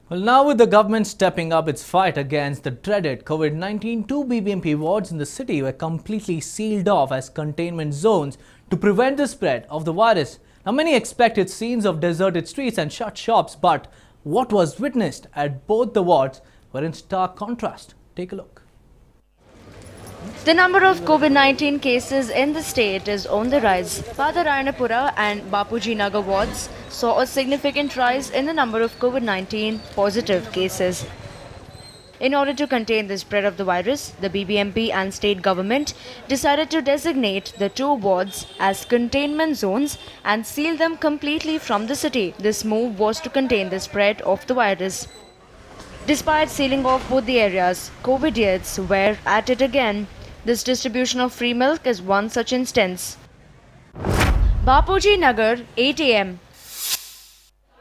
Well, now with the government stepping up its fight against the dreaded COVID-19, two BBMP wards in the city were completely sealed off as containment zones to prevent the spread of the virus. Now, many expected scenes of deserted streets and shut shops, but what was witnessed at both the wards were in stark contrast. Take a look. The number of COVID-19 cases in the state is on the rise. Padarayanapura and Bapuji Nagar wards saw a significant rise in the number of COVID-19 positive cases. In order to contain the spread of the virus, the BBMP and state government decided to designate the two wards as containment zones and seal them completely from the city. This move was to contain the spread of the virus. Despite sealing off both the areas, COVIDians were at it again. This distribution of free milk is one such instance. Bapuji Nagar, 8 a.m.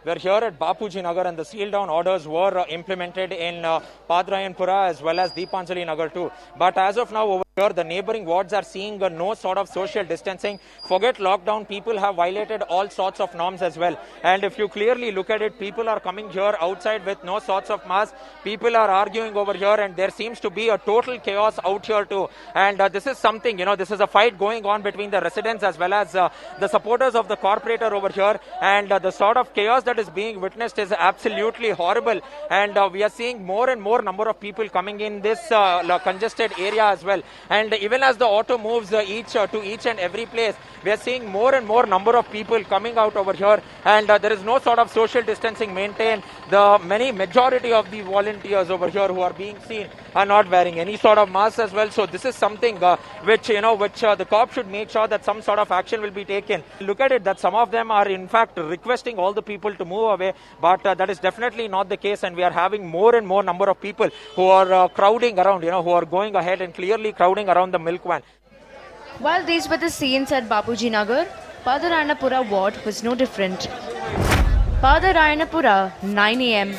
We're here at Bapuji Nagar and the seal down orders were implemented in Padarayanapura as well as Deepanjali Nagar too. But as of now over here, the neighboring wards are seeing no sort of social distancing. Forget lockdown, people have violated all sorts of norms as well. And if you clearly look at it, people are coming here outside with no sorts of masks. People are arguing over here and there seems to be a total chaos out here too. And this is something, this is a fight going on between the residents as well as the supporters of the corporator over here. And the sort of chaos that is being witnessed is absolutely horrible. And we are seeing more and more number of people coming in this congested area as well. And even as the auto moves to each and every place, we are seeing more and more number of people coming out over here, and there is no sort of social distancing maintained. The majority of the volunteers over here who are being seen are not wearing any sort of masks as well. So this is something which the cops should make sure that some sort of action will be taken. Look at it, that some of them are in fact requesting all the people to move away, but that is definitely not the case, and we are having more and more number of people who are crowding around, who are going ahead and clearly crowding around the milk van. While these were the scenes at Bapuji Nagar, Padarayanapura ward was no different. Padarayanapura, 9 a.m.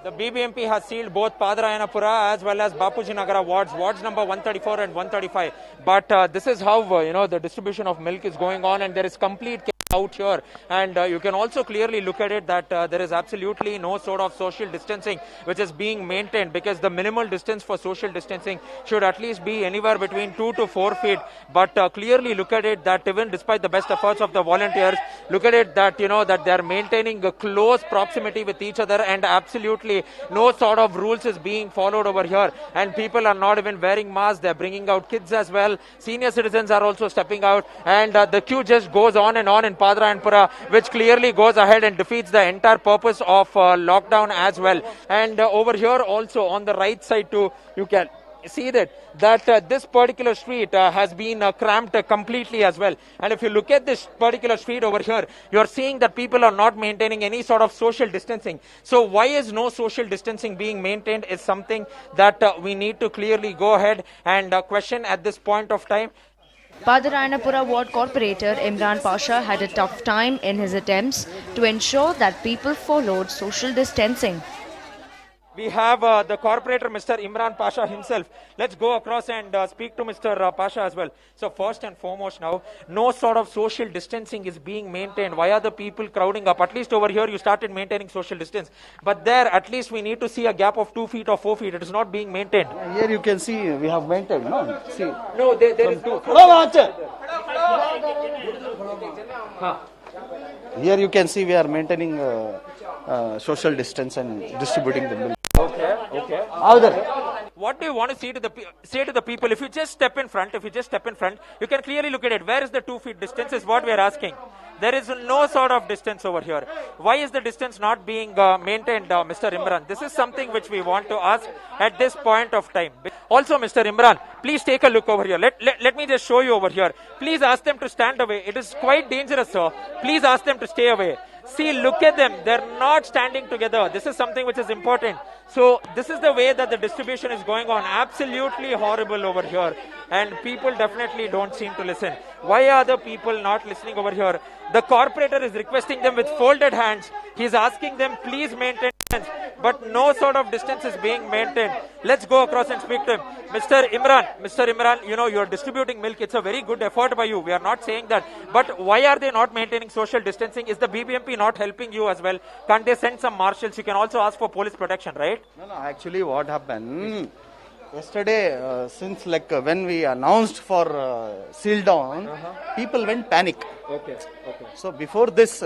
The BBMP has sealed both Padarayanapura as well as Bapuji Nagara wards number 134 and 135. But this is how the distribution of milk is going on, and there is complete out here, and you can also clearly look at it that there is absolutely no sort of social distancing which is being maintained, because the minimal distance for social distancing should at least be anywhere between 2 to 4 feet. But clearly look at it that even despite the best efforts of the volunteers, look at it that that they are maintaining a close proximity with each other, and absolutely no sort of rules is being followed over here, and people are not even wearing masks. They are bringing out kids as well. Senior citizens are also stepping out, and the queue just goes on and on in Padarayanapura, which clearly goes ahead and defeats the entire purpose of lockdown as well. And over here also on the right side too, you can see that this particular street has been cramped completely as well. And if you look at this particular street over here, you're seeing that people are not maintaining any sort of social distancing. So why is no social distancing being maintained is something that we need to clearly go ahead and question at this point of time. Padarayanapura ward corporator Imran Pasha had a tough time in his attempts to ensure that people followed social distancing. We have the corporator, Mr. Imran Pasha himself. Let's go across and speak to Mr. Pasha as well. So first and foremost now, no sort of social distancing is being maintained. Why are the people crowding up? At least over here you started maintaining social distance. But there at least we need to see a gap of 2 feet or 4 feet. It is not being maintained. Here you can see we have maintained, no? See. No, there is 2. Here you can see we are maintaining social distance and distributing the milk. Okay. How What do you want to say to the people? If you just step in front, you can clearly look at it. Where is the 2 feet distance is what we are asking. There is no sort of distance over here. Why is the distance not being maintained, Mr. Imran? This is something which we want to ask at this point of time. Also, Mr. Imran, please take a look over here. Let me just show you over here. Please ask them to stand away. It is quite dangerous, sir. Please ask them to stay away. See, look at them. They're not standing together. This is something which is important. So this is the way that the distribution is going on. Absolutely horrible over here. And people definitely don't seem to listen. Why are the people not listening over here? The corporator is requesting them with folded hands. He's asking them, please maintain but no sort of distance is being maintained. Let's go across and speak to him. Mr. Imran, you know, you're distributing milk. It's a very good effort by you. We are not saying that. But why are they not maintaining social distancing? Is the BBMP not helping you as well? Can't they send some marshals? You can also ask for police protection, right? No, actually what happened, yesterday, since when we announced for seal down, people went panic. Okay. So before this,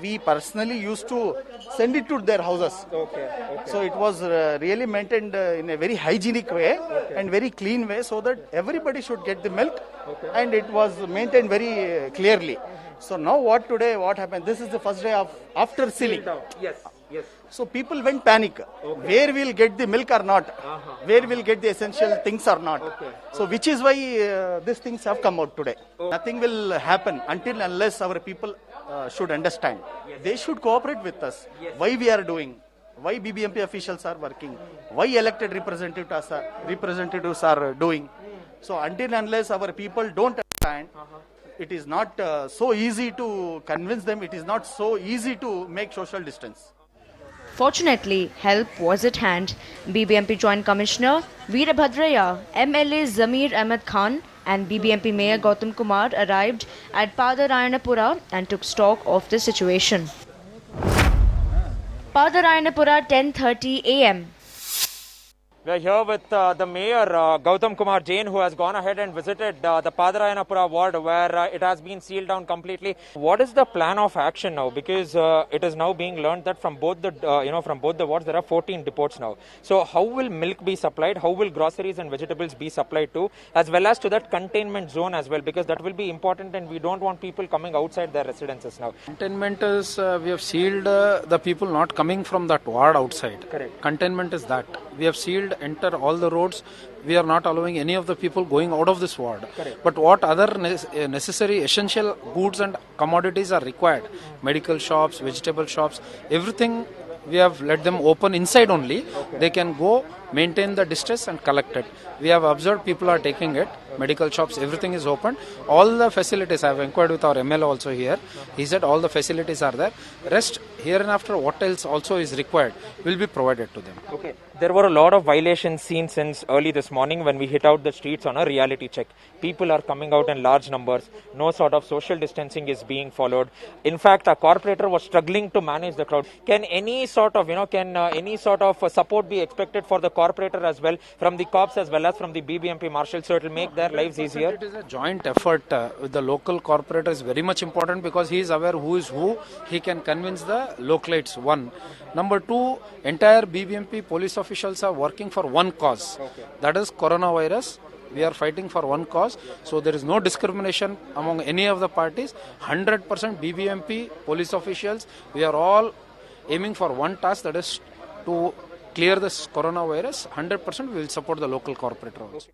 we personally used to send it to their houses. Okay. So it was really maintained in a very hygienic way and very clean way, so that everybody should get the milk, and it was maintained very clearly. So now what happened? This is the first day of after sealing. Yes. So people went panic. Where we'll get the milk or not? Where we'll get the essential things or not? So which is why these things have come out today. Nothing will happen until unless our people should understand. They should cooperate with us. Why we are doing? Why BBMP officials are working? Why elected representatives are doing? So until unless our people don't understand, it is not so easy to convince them. It is not so easy to make social distance. Fortunately, help was at hand. BBMP Joint Commissioner Veerabhadraya, MLA Zamir Ahmed Khan and BBMP Mayor Gautam Kumar arrived at Padarayanapura and took stock of the situation. Padarayanapura, 10:30 a.m. We are here with the mayor, Gautam Kumar Jain, who has gone ahead and visited the Padarayanapura ward where it has been sealed down completely. What is the plan of action now? Because it is now being learned that from both the wards there are 14 depots now. So how will milk be supplied? How will groceries and vegetables be supplied to, as well as to that containment zone as well? Because that will be important, and we don't want people coming outside their residences now. Containment is, we have sealed the people not coming from that ward outside. Correct. Containment is that. We have sealed, enter all the roads. We are not allowing any of the people going out of this ward. Correct. But what other necessary essential goods and commodities are required, medical shops, vegetable shops, everything we have let them open inside only. They can go, maintain the distance and collect it. We have observed people are taking it. Medical shops, everything is open. All the facilities, I have inquired with our MLA also here. He said all the facilities are there. Rest, here and after, what else also is required will be provided to them. Okay. There were a lot of violations seen since early this morning when we hit out the streets on a reality check. People are coming out in large numbers. No sort of social distancing is being followed. In fact, a corporator was struggling to manage the crowd. Can any sort of, support be expected for the corporator as well, from the cops as well as from the BBMP marshals, so it will make their lives easier? It is a joint effort with the local corporator is very much important, because he is aware who is who. He can convince the localites, one. Number two, entire BBMP police officials are working for one cause. That is coronavirus. We are fighting for one cause. So there is no discrimination among any of the parties. 100% BBMP police officials, we are all aiming for one task, that is to clear this coronavirus. 100% we will support the local corporator also.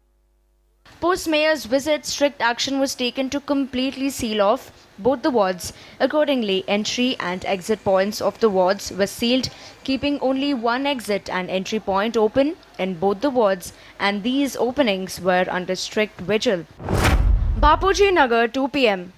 Post-mayor's visit, strict action was taken to completely seal off both the wards. Accordingly, entry and exit points of the wards were sealed, keeping only one exit and entry point open in both the wards, and these openings were under strict vigil. Bapuji Nagar, 2 p.m.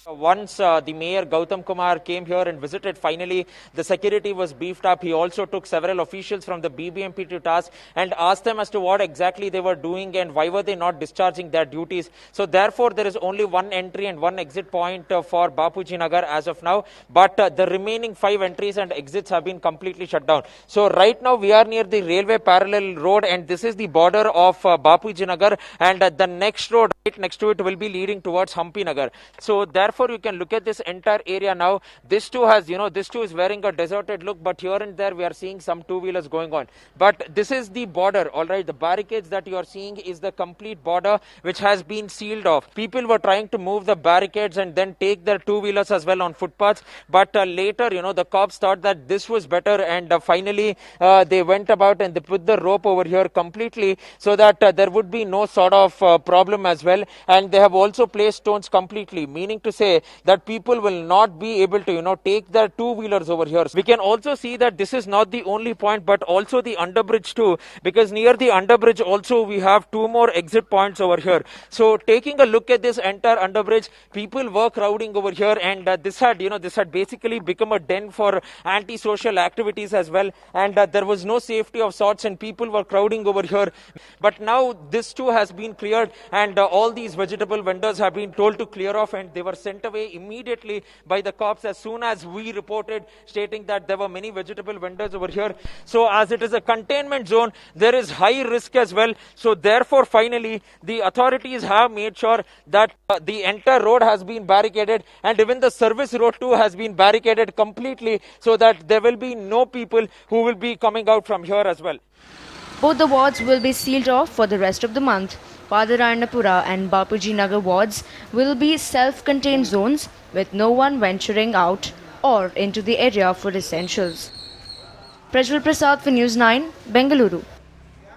Once the mayor Gautam Kumar came here and visited, finally the security was beefed up. He also took several officials from the BBMP to task and asked them as to what exactly they were doing and why were they not discharging their duties. So therefore there is only one entry and one exit point for Bapuji Nagar as of now, but the remaining 5 entries and exits have been completely shut down. So right now we are near the railway parallel road, and this is the border of Bapuji Nagar, and the next road right next to it will be leading towards Hampi Nagar. So therefore you can look at this entire area now. This too is wearing a deserted look, but here and there we are seeing some two-wheelers going on. But this is the border, alright. The barricades that you are seeing is the complete border which has been sealed off. People were trying to move the barricades and then take their two-wheelers as well on footpaths, but later, the cops thought that this was better, and finally they went about and they put the rope over here completely so that there would be no sort of problem as well. And they have also placed stones completely, meaning to say say that people will not be able to, take their two-wheelers over here. We can also see that this is not the only point, but also the underbridge too, because near the underbridge also we have two more exit points over here. So taking a look at this entire underbridge, people were crowding over here, and this had basically become a den for anti-social activities as well, and there was no safety of sorts, and people were crowding over here. But now this too has been cleared, and all these vegetable vendors have been told to clear off, and they were sent away immediately by the cops as soon as we reported, stating that there were many vegetable vendors over here. So as it is a containment zone, there is high risk as well. So therefore, finally, the authorities have made sure that the entire road has been barricaded, and even the service road too has been barricaded completely, so that there will be no people who will be coming out from here as well. Both the wards will be sealed off for the rest of the month. Padarayanapura and Bapuji Nagar wards will be self-contained zones with no one venturing out or into the area for essentials. Prajwal Prasad for News 9, Bengaluru.